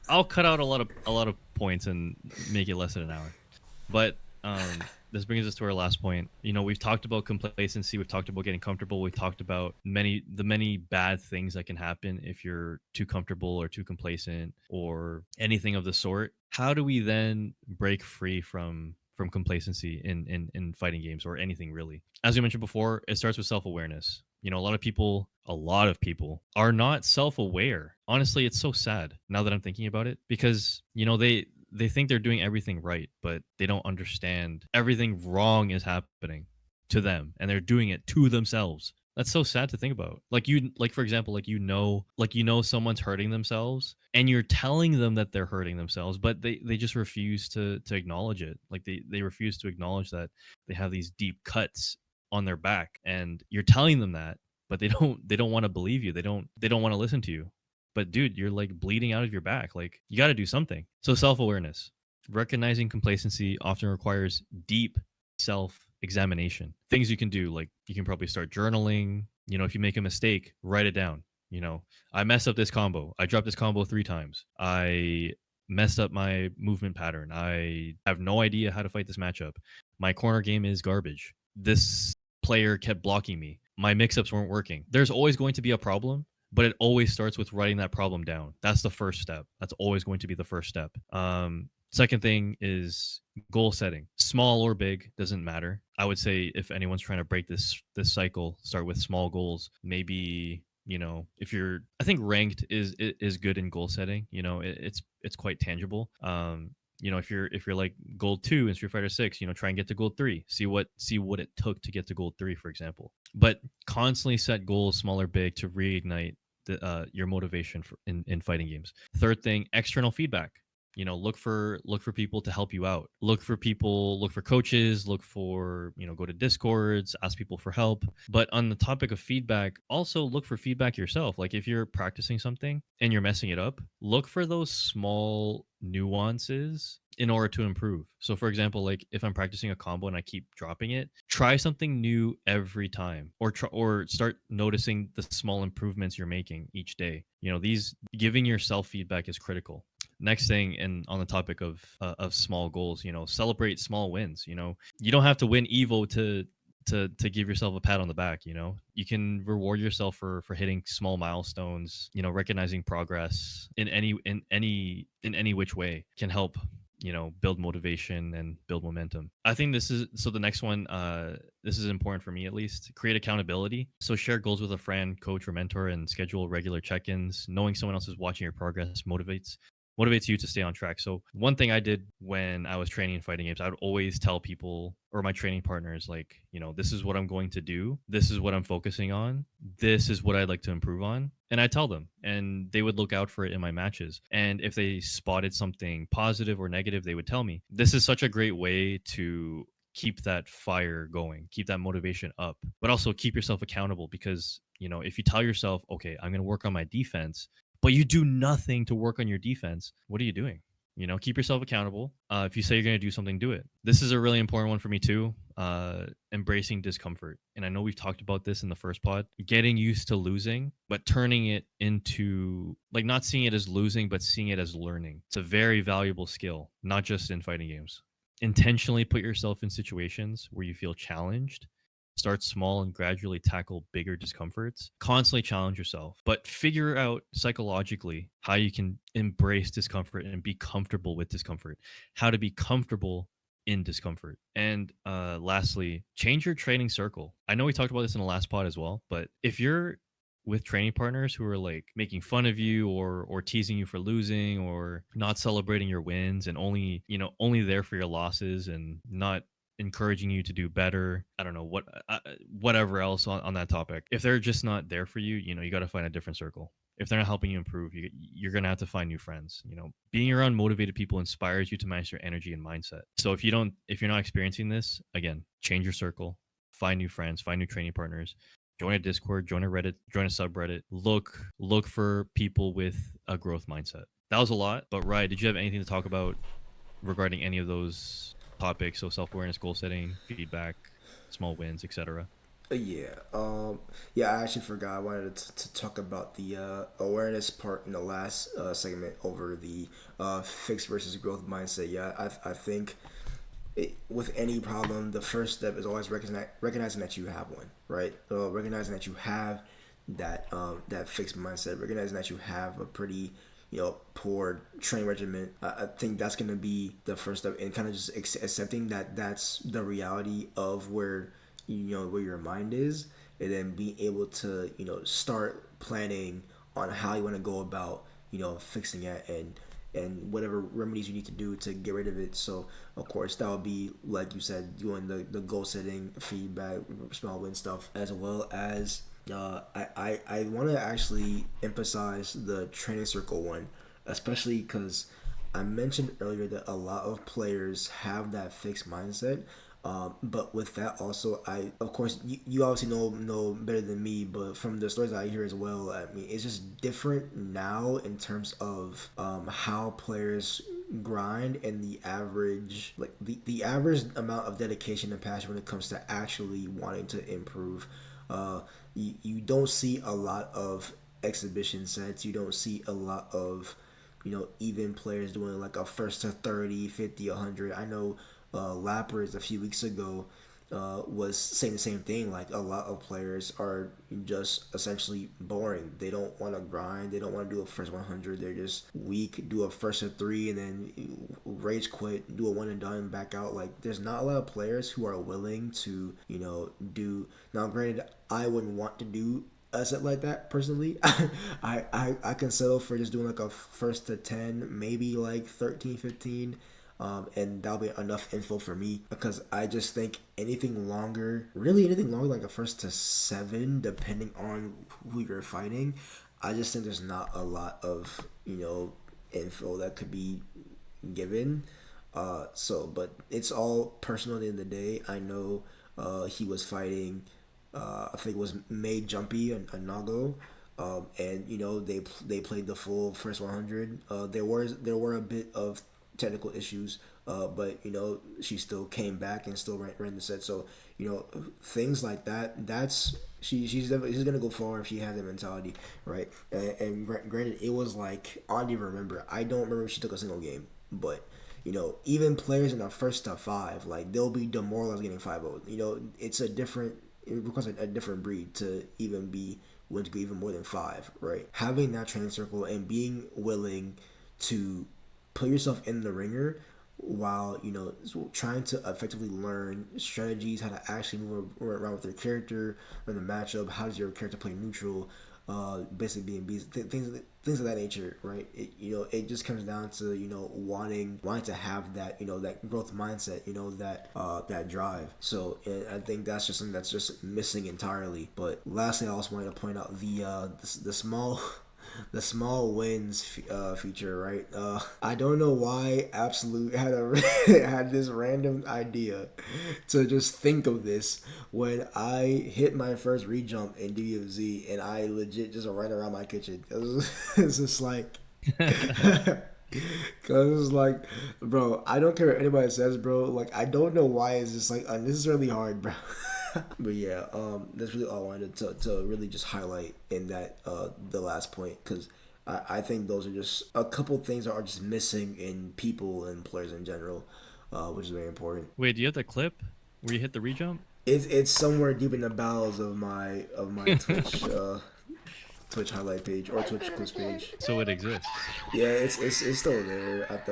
I'll cut out a lot of points and make it less than an hour. But this brings us to our last point. We've talked about complacency. We've talked about getting comfortable. We've talked about many bad things that can happen if you're too comfortable or too complacent or anything of the sort. How do we then break free from complacency in fighting games or anything really? As we mentioned before, it starts with self-awareness. A lot of people are not self-aware. Honestly, it's so sad now that I'm thinking about it because they think they're doing everything right, but they don't understand everything wrong is happening to them and they're doing it to themselves. That's so sad to think about. Like for example, someone's hurting themselves and you're telling them that they're hurting themselves, but they just refuse to acknowledge it. Like they refuse to acknowledge that they have these deep cuts on their back and you're telling them that, but they don't want to believe you. They don't want to listen to you. But dude, you're like bleeding out of your back. Like you got to do something. So self-awareness. Recognizing complacency often requires deep self-examination. Things you can do, like you can probably start journaling. If you make a mistake, write it down. I messed up this combo. I dropped this combo 3 times. I messed up my movement pattern. I have no idea how to fight this matchup. My corner game is garbage. This player kept blocking me. My mix-ups weren't working. There's always going to be a problem, but it always starts with writing that problem down. That's the first step. That's always going to be the first step. Second thing is goal setting. Small or big, doesn't matter. I would say if anyone's trying to break this cycle, start with small goals. Maybe if you're, I think ranked is good in goal setting. It's quite tangible. If you're like gold 2 in Street Fighter 6, try and get to gold 3. See what it took to get to gold 3, for example. But constantly set goals, small or big, to reignite your motivation in fighting games. Third thing, external feedback. Look for people to help you out. Look for coaches, go to Discords, ask people for help. But on the topic of feedback, also look for feedback yourself. Like if you're practicing something and you're messing it up, look for those small nuances in order to improve. So for example, like if I'm practicing a combo and I keep dropping it, try something new every time, or start noticing the small improvements you're making each day. These giving yourself feedback is critical. Next thing, and on the topic of small goals, celebrate small wins. You don't have to win Evo to give yourself a pat on the back. You can reward yourself for hitting small milestones. Recognizing progress in any which way can help build motivation and build momentum. I think this is, so the next one, this is important for me at least. Create accountability. So share goals with a friend, coach, or mentor, and schedule regular check-ins. Knowing someone else is watching your progress motivates. motivates you to stay on track. So one thing I did when I was training in fighting games, I would always tell people or my training partners, like, this is what I'm going to do. This is what I'm focusing on. This is what I'd like to improve on. And I tell them, and they would look out for it in my matches. And if they spotted something positive or negative, they would tell me. This is such a great way to keep that fire going, keep that motivation up, but also keep yourself accountable because, if you tell yourself, okay, I'm going to work on my defense, but you do nothing to work on your defense, what are you doing? Keep yourself accountable. If you say you're going to do something, do it. This is a really important one for me too. Embracing discomfort. And I know we've talked about this in the first pod, getting used to losing, but turning it into like not seeing it as losing, but seeing it as learning. It's a very valuable skill, not just in fighting games. Intentionally put yourself in situations where you feel challenged. Start small and gradually tackle bigger discomforts. Constantly challenge yourself, but figure out psychologically how you can embrace discomfort and be comfortable with discomfort, how to be comfortable in discomfort. And lastly, change your training circle. I know we talked about this in the last pod as well, but if you're with training partners who are like making fun of you or teasing you for losing or not celebrating your wins and only there for your losses and not encouraging you to do better, I don't know whatever else on that topic, if they're just not there for you, you got to find a different circle. If they're not helping you improve, you're going to have to find new friends. Being around motivated people inspires you to manage your energy and mindset. So if you're not experiencing this, again, change your circle, find new friends, find new training partners, join a Discord, join a Reddit, join a subreddit. Look for people with a growth mindset. That was a lot, but Ryan, did you have anything to talk about regarding any of those topics? So self-awareness, goal setting, feedback, small wins, etc. Yeah. I actually forgot. I wanted to talk about the awareness part in the last segment over the fixed versus growth mindset. Yeah, I think with any problem, the first step is always recognizing that you have one, right? Recognizing that you have that fixed mindset, recognizing that you have a pretty poor training regimen. I think that's going to be the first step, and kind of just accepting that that's the reality of where where your mind is, and then being able to start planning on how you want to go about fixing it and whatever remedies you need to do to get rid of it. So of course that would be, like you said, doing the goal setting, feedback, small win stuff, as well as I want to actually emphasize the training circle one, especially because I mentioned earlier that a lot of players have that fixed mindset. But with that also, I of course you obviously know better than me, but from the stories I hear as well, I mean it's just different now in terms of how players grind and the average, like the average amount of dedication and passion when it comes to actually wanting to improve. You don't see a lot of exhibition sets. You don't see a lot of even players doing like a first to 30, 50, 100. I know Lappers a few weeks ago was saying the same thing. Like a lot of players are just essentially boring. They don't want to grind. They don't want to do a first 100. They're just weak. Do a first of 3 and then rage quit. Do a one and done. Back out. Like there's not a lot of players who are willing to do. Now, granted, I wouldn't want to do a set like that personally. I can settle for just doing like a first to 10, maybe like 13, 15. And that'll be enough info for me, because I just think anything longer, really anything longer, like a first to 7, depending on who you're fighting, I just think there's not a lot of info that could be given. But it's all personal at the end of the day. I know he was fighting, I think it was May Jumpy and Nago. And they played the full first 100. There were a bit of technical issues, but she still came back and still ran the set. So things like that. That's she's gonna go far if she has that mentality, right? And granted, it was like I don't even remember. I don't remember if she took a single game, but even players in the first to 5, like they'll be demoralized getting 5-0. It's a different. It requires a different breed to even be willing to go even more than 5, right? Having that training circle and being willing to put yourself in the ringer while trying to effectively learn strategies, how to actually move around with your character, learn the matchup, how does your character play neutral, basically being beast, things of that nature, right? It just comes down to wanting to have that that growth mindset, that drive. So and I think that's just something that's just missing entirely. But lastly, I also wanted to point out the small the small wins feature, right? I don't know why Absolute had this random idea to just think of this when I hit my first rejump in DBFZ and I legit just ran around my kitchen. It's just like. Cause it's like, bro, I don't care what anybody says, bro. Like, I don't know why it's just like unnecessarily hard, bro. But yeah, that's really all I wanted to really just highlight in that the last point, because I think those are just a couple things that are just missing in people and players in general, which is very important. Wait, do you have the clip where you hit the rejump? It's somewhere deep in the bowels of my Twitch highlight page or Twitch clips page. So it exists. Yeah, it's still there at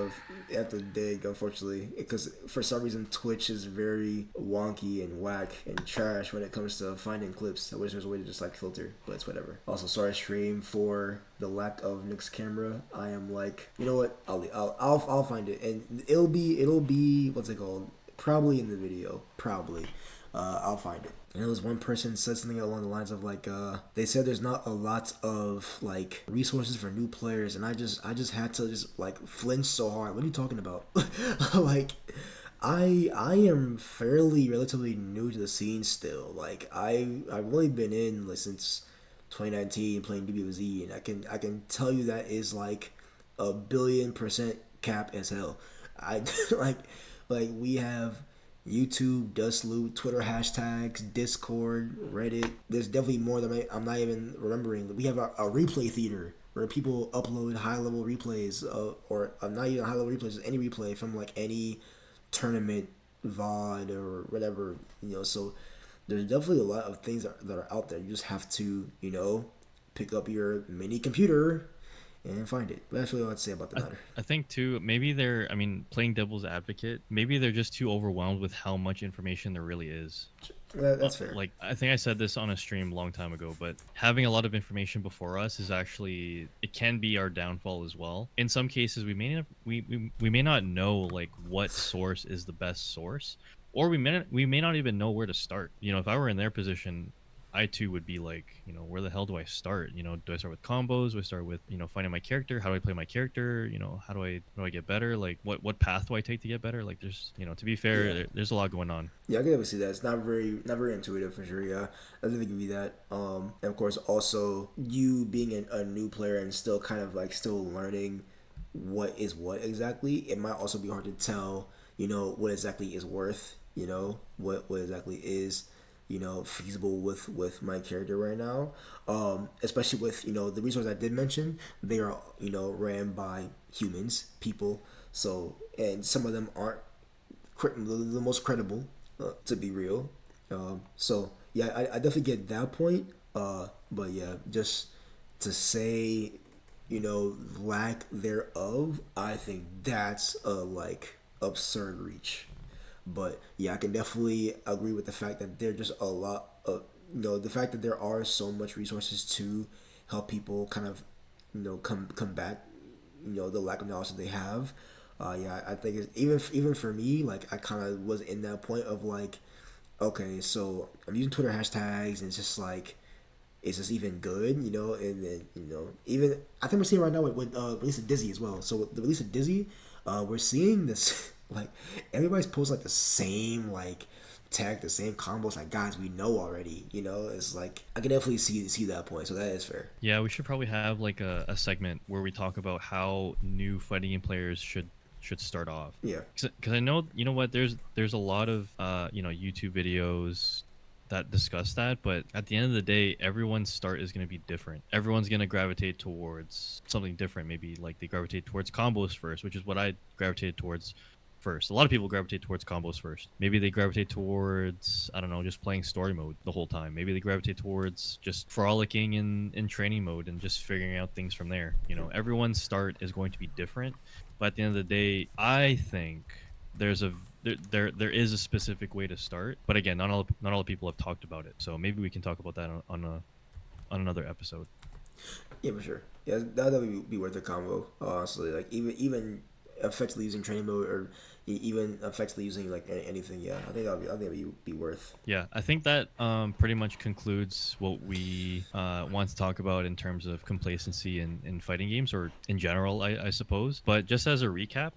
the dig, unfortunately, because for some reason Twitch is very wonky and whack and trash when it comes to finding clips. I wish there was a way to just like filter, but it's whatever. Also, sorry stream for the lack of Nick's camera. I am like, you know what? I'll find it, and it'll be what's it called? Probably in the video, probably. I'll find it. And there was one person said something along the lines of like, they said there's not a lot of like resources for new players, and I just had to just like flinch so hard. What are you talking about? Like, I am fairly relatively new to the scene still. Like I've only been in like since 2019 playing DBZ, and I can tell you that is like a billion% cap as hell. I like we have YouTube, Dust Loop, Twitter hashtags, Discord, Reddit. There's definitely more than I'm not even remembering. We have a replay theater where people upload high level replays, or not even high level replays, just any replay from like any tournament, VOD, or whatever. So there's definitely a lot of things that are out there. You just have to, pick up your mini computer and find it. But that's really all I'd say about the matter. I think too, maybe they're, I mean, playing devil's advocate, maybe they're just too overwhelmed with how much information there really is. That's fair. Like, I think I said this on a stream a long time ago, but having a lot of information before us is actually, it can be our downfall as well. In some cases, we may not know like what source is the best source, or we may not even know where to start. If I were in their position, I too would be like, where the hell do I start? Do I start with combos? Do I start with, finding my character? How do I play my character? How do I get better? Like, what path do I take to get better? Like, there's, to be fair, there's a lot going on. Yeah, I can definitely see that. It's not very intuitive for sure. Yeah, I think it can be that. And of course, also you being a new player and still kind of like still learning what is what exactly. It might also be hard to tell, what exactly is worth. What exactly is feasible with my character right now, especially with the resources I did mention. They are ran by humans, people, so, and some of them aren't the most credible, to be real. So yeah, I definitely get that point, but yeah, just to say lack thereof, I think that's a like absurd reach. But yeah, I can definitely agree with the fact that there's just a lot of the fact that there are so much resources to help people kind of combat the lack of knowledge that they have. Yeah, I think it's, even for me, like I kind of was in that point of like, okay, so I'm using Twitter hashtags, and it's just like, is this even good? And then even I think we're seeing right now with release of Dizzy as well. So with the release of Dizzy, we're seeing this like everybody's posting like the same like tag, the same combos, like guys we know already. It's like I can definitely see that point. So that is fair. Yeah, we should probably have like a segment where we talk about how new fighting game players should start off. Yeah. Because I know, what, there's a lot of YouTube videos that discuss that, but at the end of the day, everyone's start is going to be different. Everyone's going to gravitate towards something different. Maybe like they gravitate towards combos first, which is what I gravitated towards first. A lot of people gravitate towards combos first. Maybe they gravitate towards, I don't know, just playing story mode the whole time. Maybe they gravitate towards just frolicking in training mode and just figuring out things from there. Everyone's start is going to be different, but at the end of the day, I think there's there is a specific way to start. But again, not all people have talked about it. So maybe we can talk about that on on another episode. Yeah, for sure. Yeah, that would be worth a combo. Honestly, like even effectively using training mode or even effectively using like anything. Yeah, I think that'd be worth. Yeah, I think that pretty much concludes what we want to talk about in terms of complacency in fighting games or in general, I suppose. But just as a recap,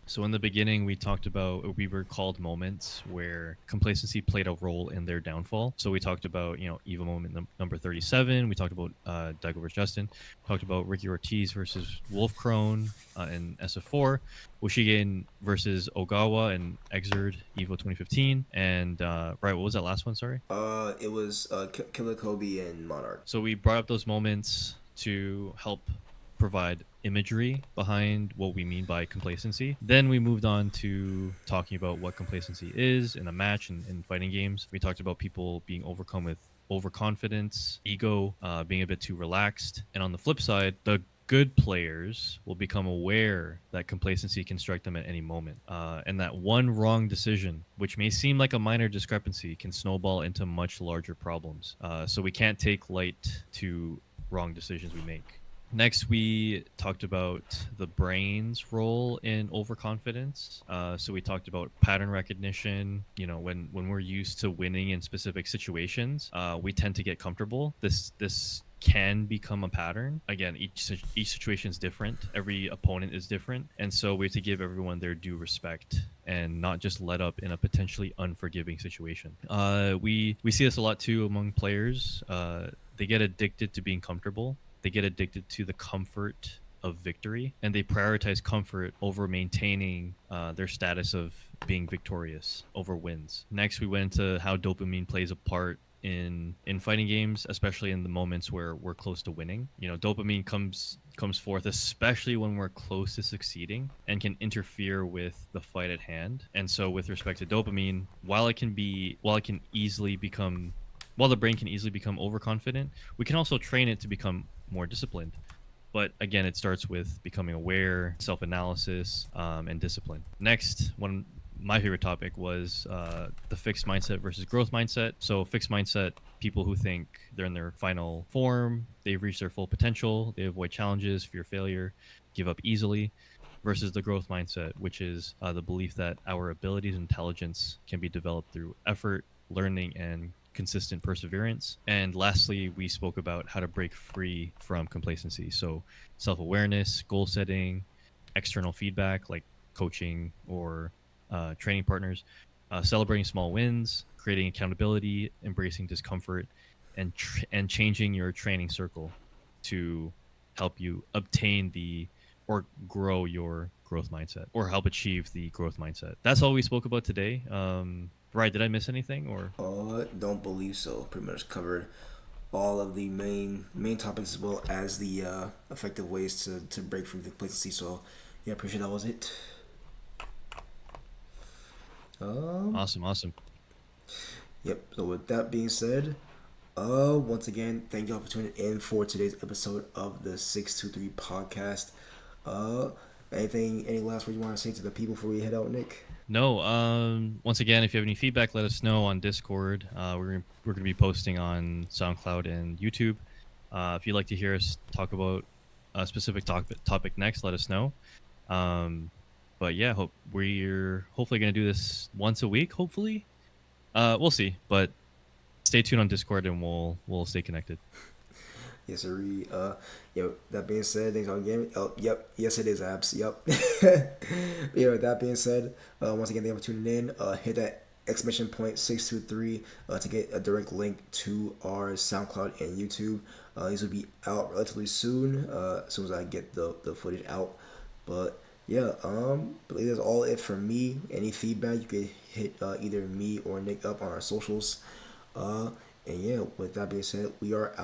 so in the beginning, we talked about, we recalled moments where complacency played a role in their downfall. So we talked about, Eva moment number 37. We talked about Daigo versus Justin. We talked about Ricky Ortiz versus Wolf Crone in SF4. Ushigen versus Ogawa and Exerd Evo 2015. And right, what was that last one? Sorry. It was Killer Kobe and Monarch. So we brought up those moments to help provide imagery behind what we mean by complacency. Then we moved on to talking about what complacency is in a match and in fighting games. We talked about people being overcome with overconfidence, ego, being a bit too relaxed. And on the flip side, the good players will become aware that complacency can strike them at any moment, and that one wrong decision, which may seem like a minor discrepancy, can snowball into much larger problems. So we can't take light to wrong decisions we make. Next, we talked about the brain's role in overconfidence. So we talked about pattern recognition. When we're used to winning in specific situations, we tend to get comfortable. This can become a pattern. Again, each situation is different. Every opponent is different, and so we have to give everyone their due respect and not just let up in a potentially unforgiving situation. We see this a lot too among players. They get addicted to being comfortable. They get addicted to the comfort of victory, and they prioritize comfort over maintaining their status of being victorious over wins. Next, we went into how dopamine plays a part in fighting games, especially in the moments where we're close to winning. Dopamine comes forth, especially when we're close to succeeding, and can interfere with the fight at hand. And so, with respect to dopamine, while the brain can easily become overconfident, we can also train it to become more disciplined. But again, it starts with becoming aware, self-analysis, and discipline. Next, my favorite topic was the fixed mindset versus growth mindset. So fixed mindset, people who think they're in their final form, they've reached their full potential, they avoid challenges, fear failure, give up easily, versus the growth mindset, which is the belief that our abilities and intelligence can be developed through effort, learning, and consistent perseverance. And lastly, we spoke about how to break free from complacency. So self-awareness, goal setting, external feedback like coaching or training partners, celebrating small wins, creating accountability, embracing discomfort, and changing your training circle to help you obtain or grow your growth mindset or help achieve the growth mindset. That's all we spoke about today. Right, did I miss anything or? Don't believe so. Pretty much covered all of the main topics as well as the effective ways to break from the complacency. So yeah, pretty sure that was it. Awesome. Yep. So with that being said, once again, thank y'all for tuning in for today's episode of the 623 podcast. Any last words you want to say to the people before we head out, Nick? No. Once again, if you have any feedback, let us know on Discord. We're going to be posting on SoundCloud and YouTube. If you'd like to hear us talk about a specific topic next, let us know. But yeah, we're hopefully going to do this once a week. Hopefully, we'll see. But stay tuned on Discord, and we'll stay connected. Yes, sir. That being said, thanks all again. Oh, yep. Yes, it is apps. Yep. With that being said, once again, thank you for tuning in. Hit that exclamation point 623 to get a direct link to our SoundCloud and YouTube. These will be out relatively soon, as soon as I get the footage out. But yeah, I believe that's all it for me. Any feedback, you can hit either me or Nick up on our socials. And yeah, with that being said, we are out.